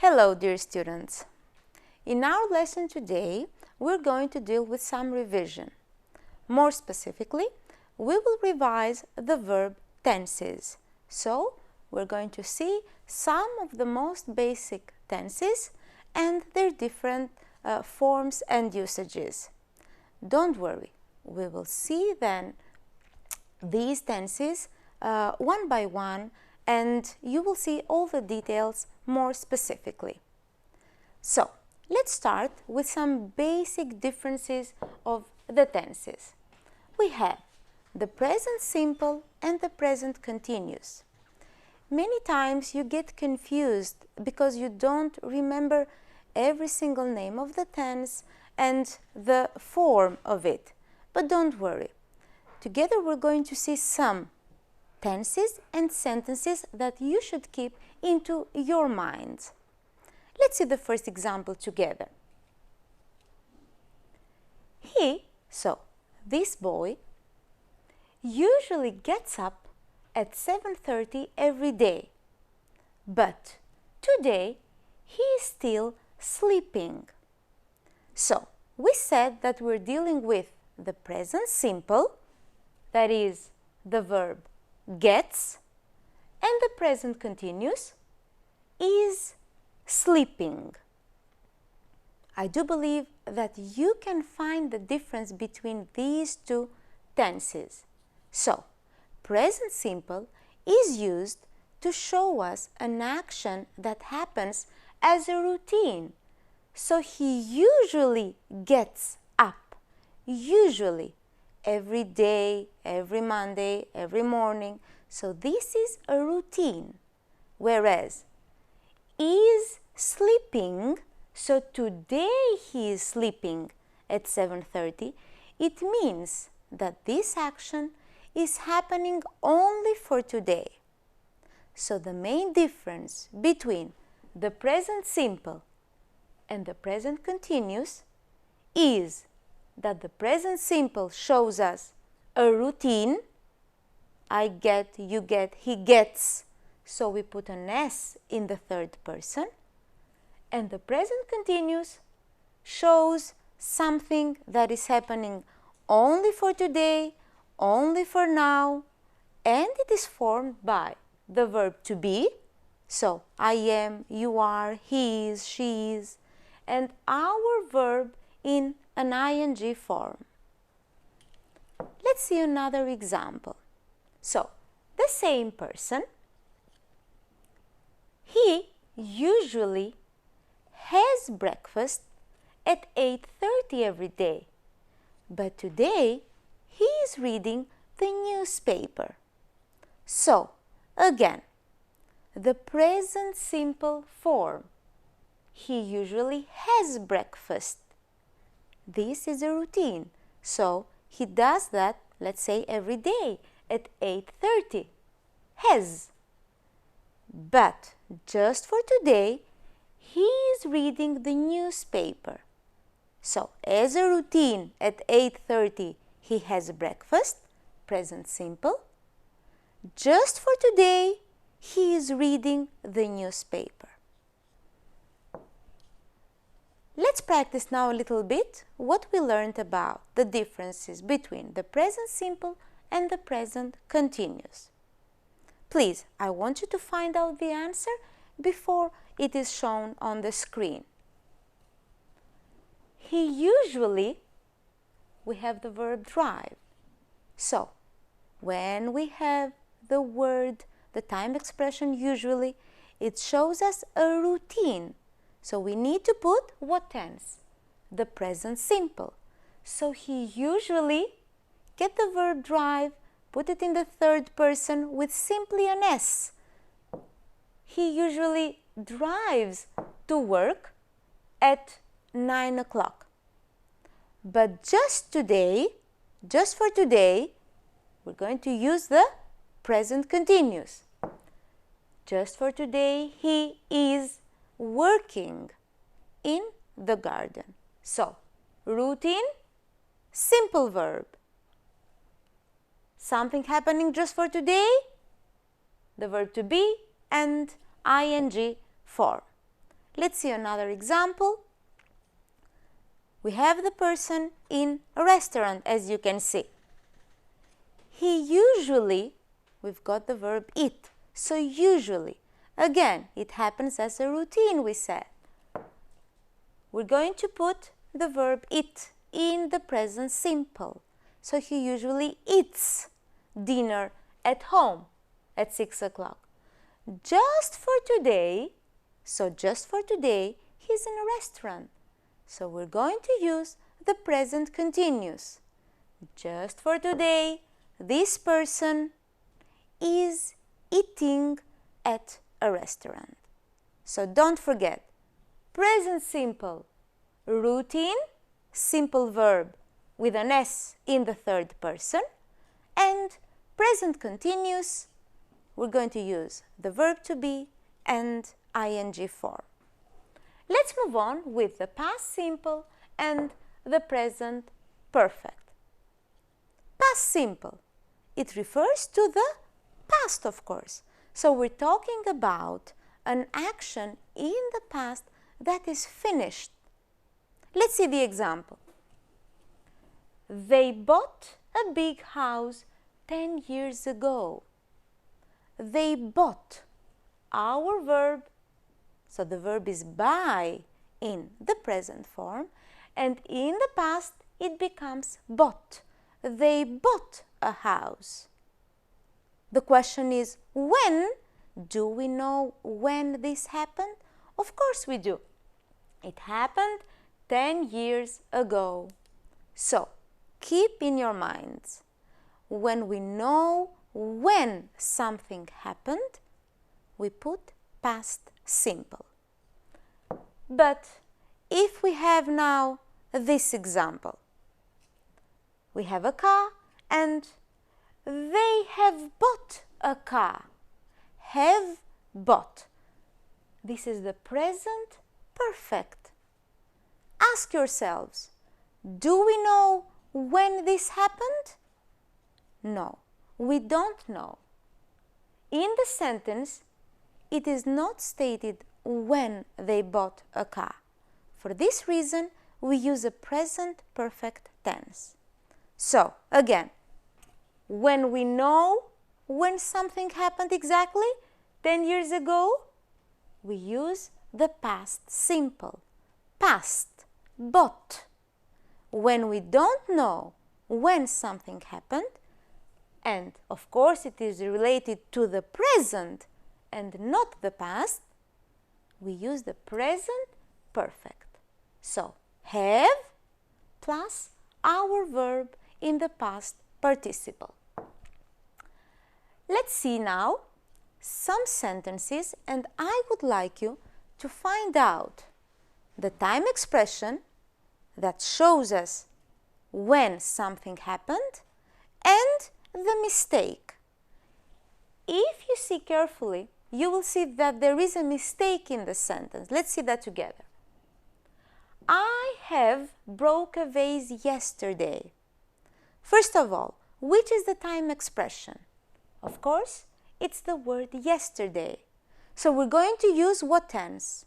Hello, dear students. In our lesson today, we're going to deal with some revision. More specifically, we will revise the verb tenses. So, we're going to see some of the most basic tenses and their different forms and usages. Don't worry, we will see then these tenses one by one, and you will see all the details more specifically. So, let's start with some basic differences of the tenses. We have the present simple and the present continuous. Many times you get confused because you don't remember every single name of the tense and the form of it. But don't worry. Together we're going to see some tenses and sentences that you should keep into your mind. Let's see the first example together. This boy usually gets up at 7:30 every day, but today he is still sleeping. So, we said that we're dealing with the present simple, that is the verb gets, and the present continuous is sleeping. I do believe that you can find the difference between these two tenses. So, present simple is used to show us an action that happens as a routine. So, he usually gets up, usually, every day, every Monday, every morning. So, this is a routine. Whereas, is sleeping, so today he is sleeping at 7:30, it means that this action is happening only for today. So the main difference between the present simple and the present continuous is that the present simple shows us a routine. I get, you get, he gets. So we put an S in the third person. And the present continuous shows something that is happening only for today, only for now, and it is formed by the verb to be. So, I am, you are, he is, she is, and our verb in an ing form. Let's see another example. So, the same person, he usually has breakfast at 8:30 every day, but today he is reading the newspaper. So, again, the present simple form, he usually has breakfast. This is a routine, so he does that, let's say, every day at 8:30. Has. But just for today, he is reading the newspaper. So, as a routine at 8:30, he has breakfast, present simple. Just for today, he is reading the newspaper. Let's practice now a little bit what we learned about the differences between the present simple and the present continuous. Please, I want you to find out the answer before it is shown on the screen. He usually, we have the verb drive. So, when we have the word, the time expression usually, it shows us a routine. So, we need to put what tense? The present simple. So, he usually, get the verb drive, put it in the third person with simply an S. He usually drives to work at 9 o'clock. But just for today, we're going to use the present continuous. Just for today, he is working in the garden. So, routine, simple verb. Something happening just for today, the verb to be and ing form. Let's see another example. We have the person in a restaurant, as you can see. He usually, we've got the verb eat, so usually. Again, it happens as a routine, we said. We're going to put the verb eat in the present simple. So he usually eats dinner at home at 6 o'clock. Just for today, he's in a restaurant. So we're going to use the present continuous. Just for today, this person is eating at a restaurant. So don't forget, present simple, routine, simple verb with an S in the third person, and present continuous, we're going to use the verb to be and ing form. Let's move on with the past simple and the present perfect. Past simple, it refers to the past, of course. So we're talking about an action in the past that is finished. Let's see the example. They bought a big house 10 years ago. They bought, our verb, so the verb is buy in the present form, and in the past it becomes bought. They bought a house. The question is, when? Do we know when this happened? Of course we do. It happened 10 years ago. So, keep in your minds, when we know when something happened, we put past simple. But if we have now this example, we have a car and they have bought a car. Have bought. This is the present perfect. Ask yourselves, do we know when this happened? No, we don't know. In the sentence, it is not stated when they bought a car. For this reason, we use a present perfect tense. So, again, when we know when something happened exactly 10 years ago, we use the past simple. Past, bought. When we don't know when something happened, and of course it is related to the present and not the past, we use the present perfect. So, have plus our verb in the past participle. Let's see now some sentences, and I would like you to find out the time expression that shows us when something happened and the mistake. If you see carefully, you will see that there is a mistake in the sentence. Let's see that together. I have broke a vase yesterday. First of all, which is the time expression? Of course, it's the word yesterday. So we're going to use what tense?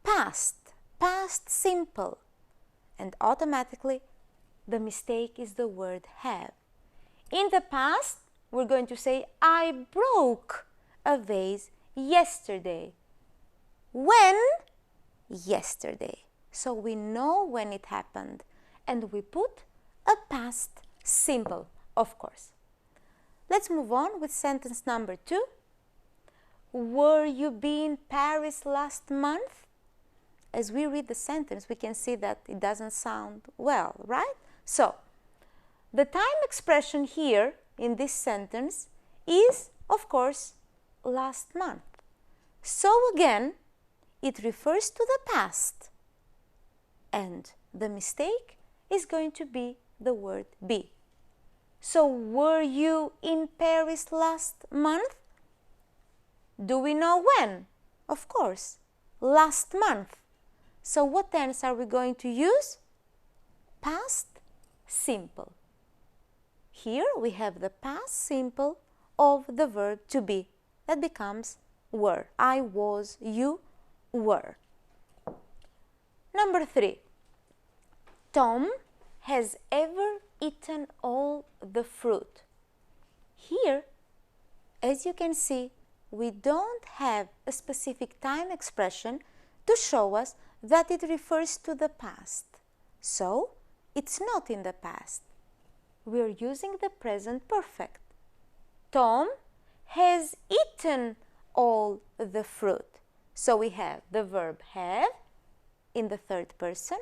Past, past simple. And automatically, the mistake is the word have. In the past, we're going to say, I broke a vase yesterday. When? Yesterday. So we know when it happened. And we put a past simple, of course. Let's move on with sentence number 2. Were you in Paris last month? As we read the sentence, we can see that it doesn't sound well, right? So, the time expression here in this sentence is, of course, last month. So again, it refers to the past. And the mistake is going to be the word be. So, were you in Paris last month? Do we know when? Of course, last month. So, what tense are we going to use? Past simple. Here we have the past simple of the verb to be. That becomes were. I was, you were. Number 3. Tom has ever eaten all the fruit. Here, as you can see, we don't have a specific time expression to show us that it refers to the past. So, it's not in the past. We're using the present perfect. Tom has eaten all the fruit. So we have the verb have in the third person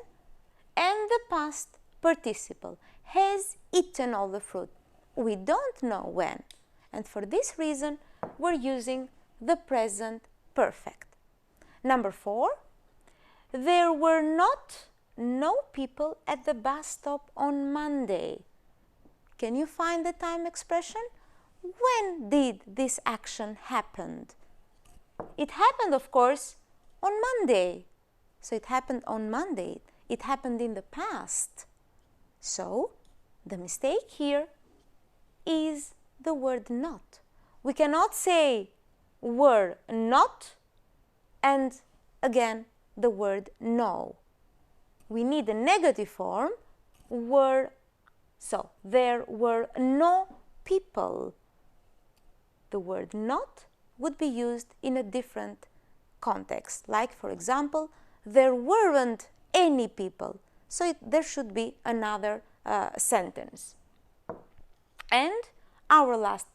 and the past participle, has eaten all the fruit. We don't know when, and for this reason we're using the present perfect. Number 4, there were no people at the bus stop on Monday. Can you find the time expression? When did this action happen? It happened, of course, on Monday. So it happened on Monday. It happened in the past. So the mistake here is the word not. We cannot say were not and again the word no. We need a negative form, were. So there were no people. The word not would be used in a different context, like for example, there weren't any people. So there should be another sentence. And our last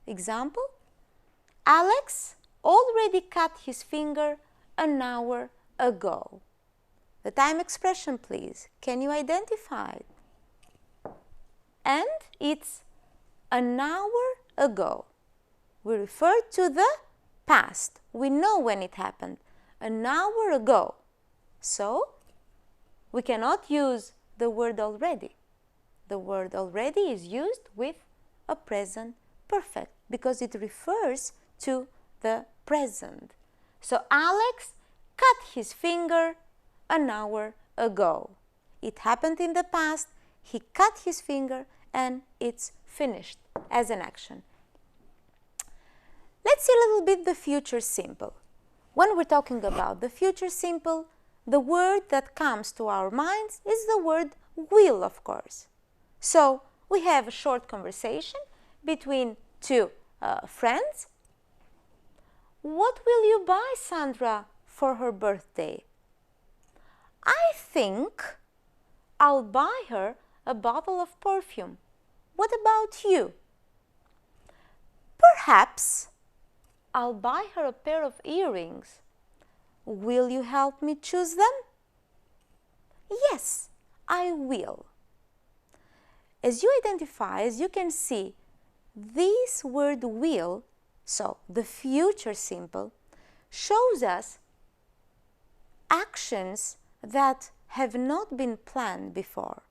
example, Alex already cut his finger an hour ago. The time expression, please. Can you identify it? And it's an hour ago. We refer to the past. We know when it happened, an hour ago. So we cannot use the word already. The word already is used with a present perfect because it refers to the present. So Alex cut his finger an hour ago. It happened in the past, he cut his finger and it's finished as an action. Let's see a little bit the future simple. When we're talking about the future simple, the word that comes to our minds is the word will, of course. So we have a short conversation between two friends. What will you buy Sandra for her birthday? I think I'll buy her a bottle of perfume. What about you? Perhaps I'll buy her a pair of earrings. Will you help me choose them? Yes, I will. As you identify, as you can see, this word will, so the future simple, shows us actions that have not been planned before.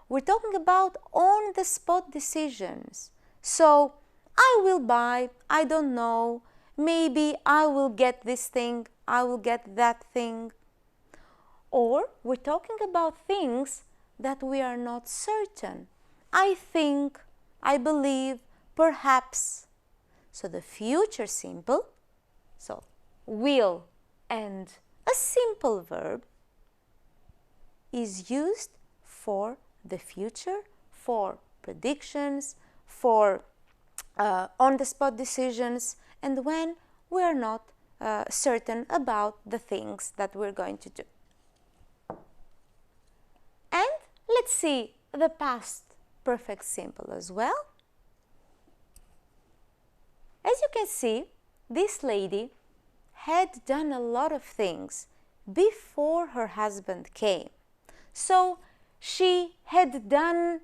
We're talking about on-the-spot decisions. So, I will buy, I don't know, maybe I will get this thing, I will get that thing. Or we're talking about things that we are not certain. I think, I believe, perhaps. So the future simple, so will and a simple verb is used for the future, for predictions, for on-the-spot decisions, and when we are not certain about the things that we're going to do. And let's see the past perfect simple as well. As you can see, this lady had done a lot of things before her husband came. So she had done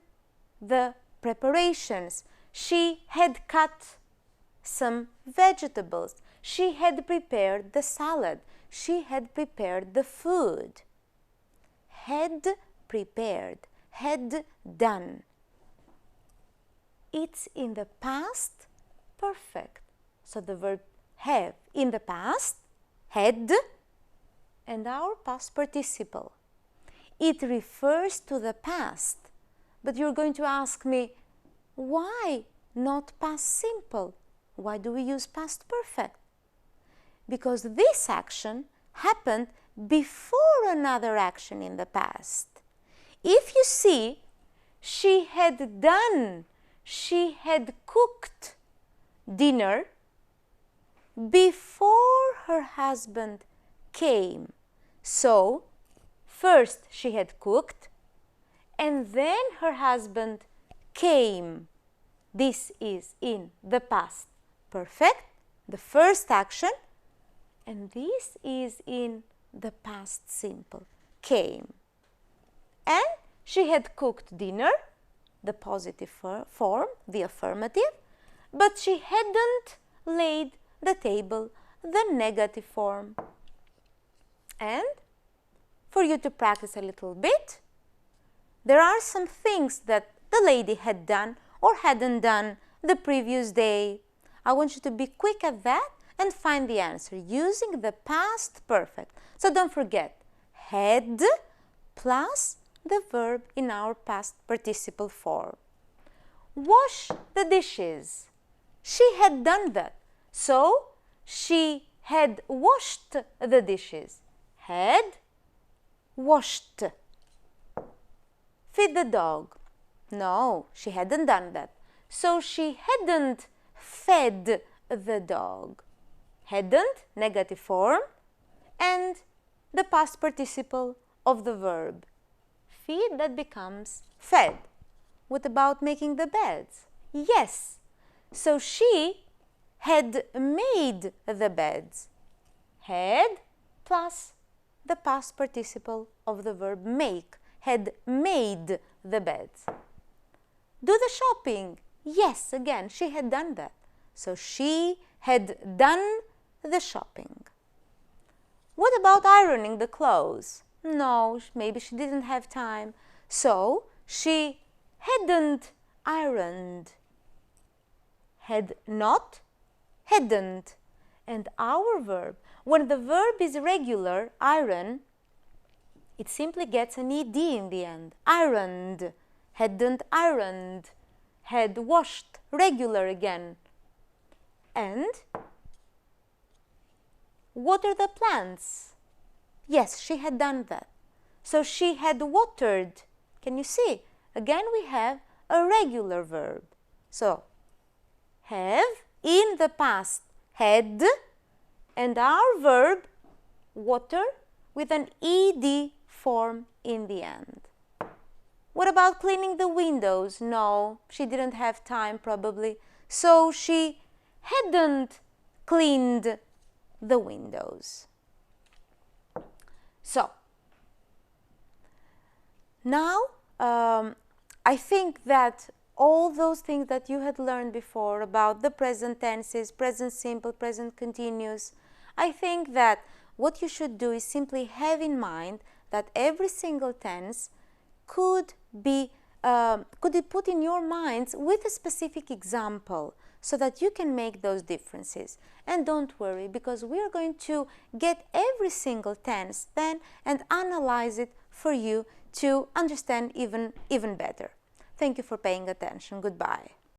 the preparations, she had cut some vegetables, she had prepared the salad, she had prepared the food. Had prepared, had done. It's in the past perfect. So the verb have in the past, had, and our past participle. It refers to the past. But you're going to ask me, why not past simple? Why do we use past perfect? Because this action happened before another action in the past. If you see, she had cooked dinner before her husband came. So, first she had cooked, and then her husband came. This is in the past perfect, the first action, and this is in the past simple, came. And she had cooked dinner, the positive form, the affirmative, but she hadn't laid the table, the negative form. And for you to practice a little bit, there are some things that the lady had done or hadn't done the previous day. I want you to be quick at that and find the answer using the past perfect. So don't forget, had plus the verb in our past participle form. Wash the dishes. She had done that. So she had washed the dishes. Had washed. Feed the dog. No, she hadn't done that. So she hadn't fed the dog. Hadn't, negative form, and the past participle of the verb. Feed, that becomes fed. What about making the beds? Yes. So she had made the beds. Had plus the past participle of the verb make. Had made the beds. Do the shopping. Yes, again, she had done that. So she had done the shopping. What about ironing the clothes? No, maybe she didn't have time. So she hadn't ironed. Had not, hadn't. And our verb, when the verb is regular, iron, it simply gets an ed in the end. Ironed, hadn't ironed, had washed, regular again. And water the plants. Yes, she had done that. So she had watered. Can you see? Again, we have a regular verb. So, have in the past, had, and our verb, water, with an ed form in the end. What about cleaning the windows? No, she didn't have time probably. So she hadn't cleaned the windows. So, now I think that all those things that you had learned before about the present tenses, present simple, present continuous, I think that what you should do is simply have in mind that every single tense could be put in your minds with a specific example so that you can make those differences. And don't worry, because we are going to get every single tense then and analyze it for you to understand even better. Thank you for paying attention. Goodbye.